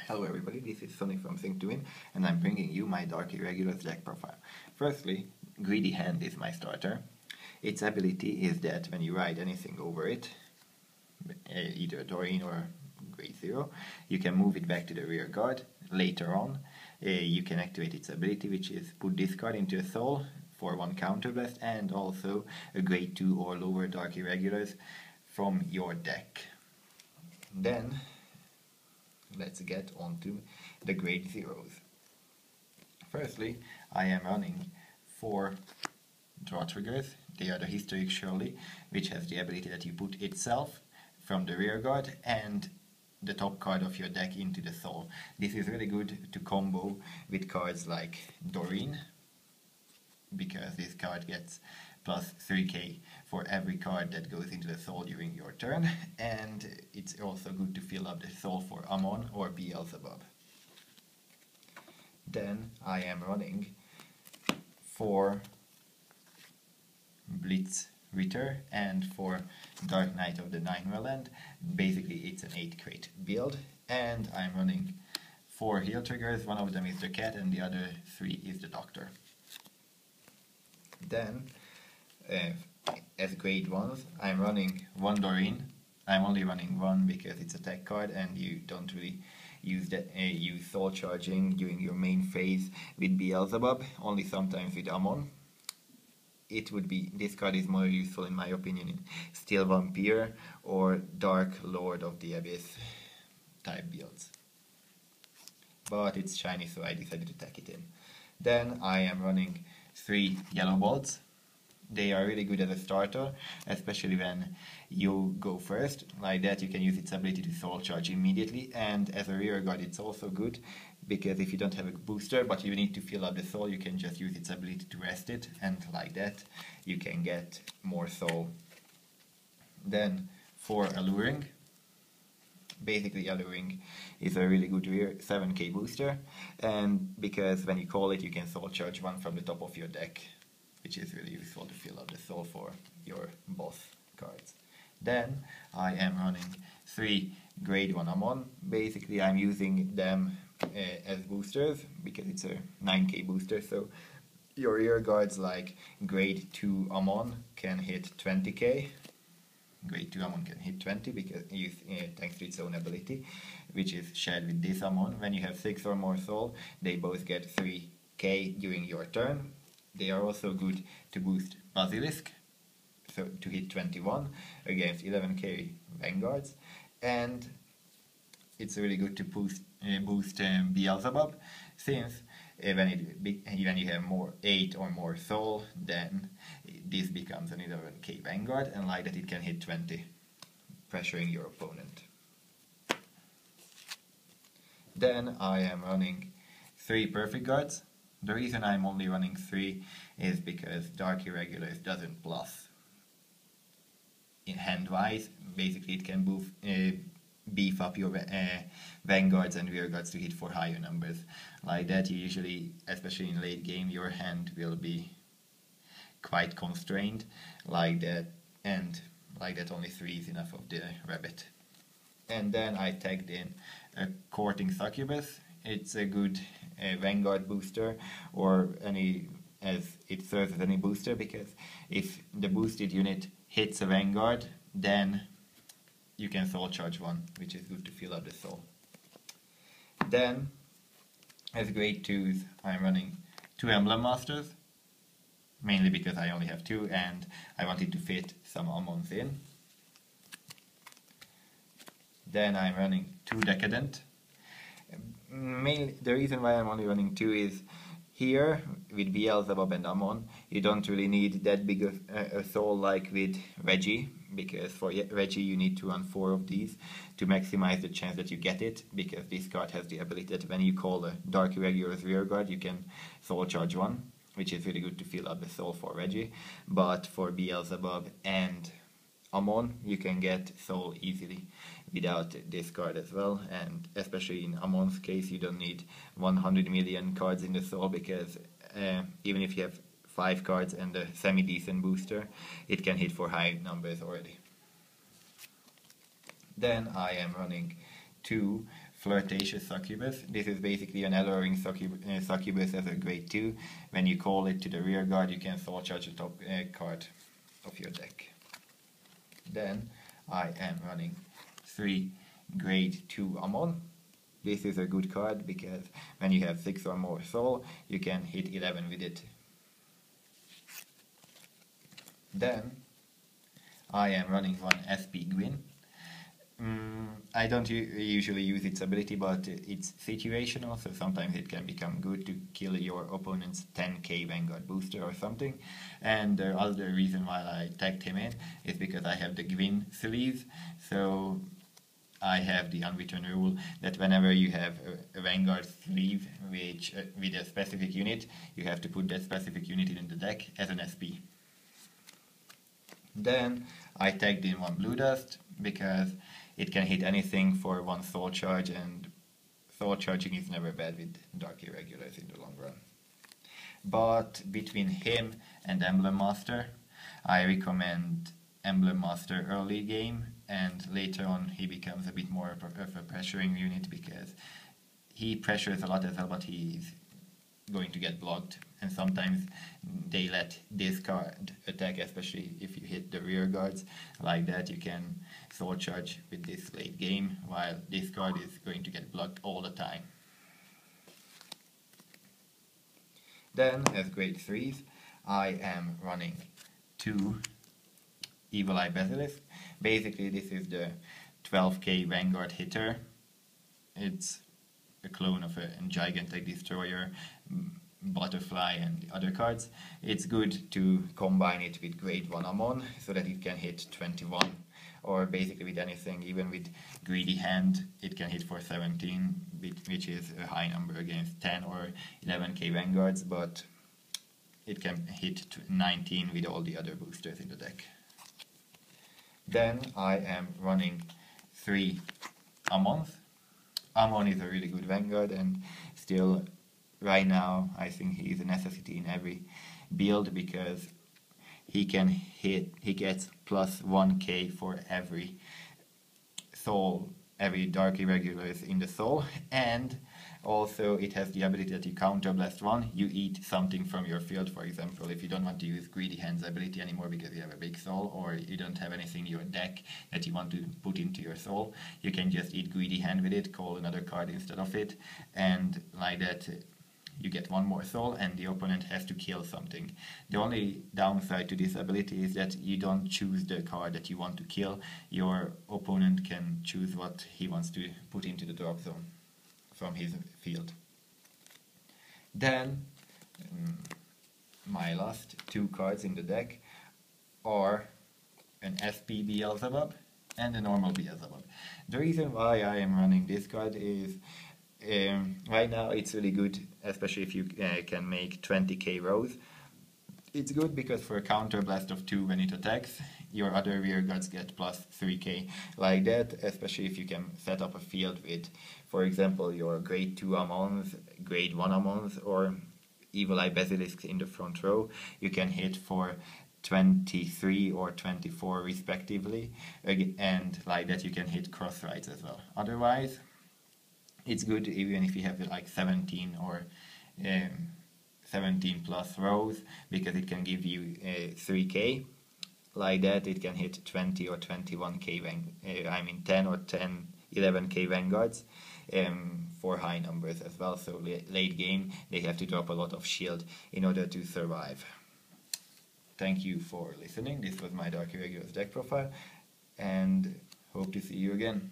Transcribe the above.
Hello everybody, this is Sonny from Think to Win, and I'm bringing you my Dark Irregulars deck profile. Firstly, Greedy Hand is my starter. Its ability is that when you ride anything over it, either a Doreen or Grade 0, you can move it back to the rear guard. Later on, you can activate its ability, which is put this card into a soul for 1 counterblast, and also a Grade 2 or lower Dark Irregulars from your deck. Then, let's get on to the Grade 0s. Firstly, I am running 4 draw triggers. They are the Historic Shirley, which has the ability that you put itself from the rear guard and the top card of your deck into the soul. This is really good to combo with cards like Doreen, because this card gets plus 3k for every card that goes into the soul during your turn, and it's also good to fill up the soul for Amon or Beelzebub. Then I am running 4 Blitz Ritter and 4 Dark Knight of the Nine-Land. Basically it's an 8 crate build, and I'm running 4 heal triggers. One of them is the cat and the other 3 is the doctor. Then as grade 1s, I'm running 1 Doreen. I'm only running 1 because it's a tech card and you don't really use soul charging during your main phase with Beelzebub, only sometimes with Amon. This card is more useful in my opinion in Steel Vampire or Dark Lord of the Abyss type builds. But it's shiny, so I decided to tack it in. Then I am running 3 Yellow Bolts. They are really good as a starter, especially when you go first. Like that you can use its ability to soul charge immediately, and as a rear guard it's also good, because if you don't have a booster but you need to fill up the soul, you can just use its ability to rest it, and like that you can get more soul. Then 4 Alluring. Basically Alluring is a really good rear 7k booster, and because when you call it you can soul charge 1 from the top of your deck, which is really useful to fill up the soul for your boss cards. Then I am running 3 grade 1 Amon. Basically I'm using them as boosters because it's a 9k booster, so your rear guards like grade 2 Amon can hit 20k. Grade 2 Amon can hit 20 because thanks to its own ability, which is shared with this Amon. When you have 6 or more soul, they both get 3k during your turn. They are also good to boost Basilisk, so to hit 21 against 11k Vanguards, and it's really good to boost Beelzebub, since when you have 8 or more soul, then this becomes an 11k Vanguard, and like that it can hit 20, pressuring your opponent. Then I am running 3 Perfect Guards. The reason I'm only running 3 is because Dark Irregulars doesn't plus in hand-wise. Basically it can beef up your Vanguards and rear guards to hit for higher numbers. Like that you usually, especially in late game, your hand will be quite constrained like that, and like that only 3 is enough of the rabbit. And then I tagged in a Courting Succubus. It's a good Vanguard booster, or as it serves as any booster, because if the boosted unit hits a Vanguard, then you can soul charge 1, which is good to fill up the soul. Then, as grade 2s, I'm running 2 Emblem Masters, mainly because I only have 2 and I wanted to fit some Amons in. Then I'm running 2 Decadent. Mainly, the reason why I'm only running 2 is here with Beelzebub and Amon you don't really need that big of a soul like with Reggie, because for Reggie you need to run 4 of these to maximize the chance that you get it, because this card has the ability that when you call a Dark Irregulars rear guard you can soul charge 1, which is really good to fill up the soul for Reggie. But for Beelzebub and Amon you can get soul easily without this card as well, and especially in Amon's case you don't need 100 million cards in the soul, because even if you have 5 cards and a semi-decent booster, it can hit for high numbers already. Then I am running 2 Flirtatious Succubus. This is basically an alluring succubus as a grade 2. When you call it to the rear guard, you can soul charge the top card of your deck. Then I am running 3 grade 2 Amon. This is a good card because when you have 6 or more soul, you can hit 11 with it. Then I am running 1 SP Gwyn. I don't usually use its ability, but it's situational, so sometimes it can become good to kill your opponent's 10k Vanguard booster or something. And the other reason why I tagged him in is because I have the Gwyn sleeve, so I have the unwritten rule that whenever you have a Vanguard sleeve with a specific unit, you have to put that specific unit in the deck as an SP. Then I tagged in 1 Blue Dust because it can hit anything for 1 soul charge, and soul charging is never bad with Dark Irregulars in the long run. But between him and Emblem Master, I recommend Emblem Master early game, and later on he becomes a bit more of a pressuring unit because he pressures a lot as well, but he's going to get blocked, and sometimes they let this card attack, especially if you hit the rear guards. Like that, you can soul charge with this late game, while this card is going to get blocked all the time. Then, as grade 3s, I am running 2 Evil Eye Basilisk. Basically, this is the 12k Vanguard hitter. It's a clone of a Gigantic Destroyer, Butterfly and the other cards. It's good to combine it with grade 1 Amon so that it can hit 21, or basically with anything. Even with Greedy Hand it can hit for 17, which is a high number against 10 or 11k Vanguards, but it can hit 19 with all the other boosters in the deck. Then I am running 3 Amons. Amon is a really good Vanguard, and still right now I think he is a necessity in every build because he gets plus 1k for every soul, every Dark Irregulars in the soul, and also it has the ability that you counter blast 1, you eat something from your field. For example, if you don't want to use Greedy Hand's ability anymore because you have a big soul, or you don't have anything in your deck that you want to put into your soul, you can just eat Greedy Hand with it, call another card instead of it, and like that you get 1 more soul and the opponent has to kill something. The only downside to this ability is that you don't choose the card that you want to kill. Your opponent can choose what he wants to put into the drop zone from his field. Then my last 2 cards in the deck are an SP Beelzebub and a normal Beelzebub. The reason why I am running this card is right now it's really good, especially if you can make 20k rows. It's good because for a counter blast of 2 when it attacks, your other rear guards get plus 3k. Like that, especially if you can set up a field with, for example, your grade 2 Amons, grade 1 Amons, or Evil Eye Basilisks in the front row, you can hit for 23 or 24 respectively, and like that you can hit cross rides as well. Otherwise, it's good even if you have like 17 or 17 plus rows, because it can give you 3k. Like that it can hit 20 or 21k 10 or 11k Vanguards for high numbers as well. So late game they have to drop a lot of shield in order to survive. Thank you for listening. This was my Dark Irregulars deck profile, and hope to see you again.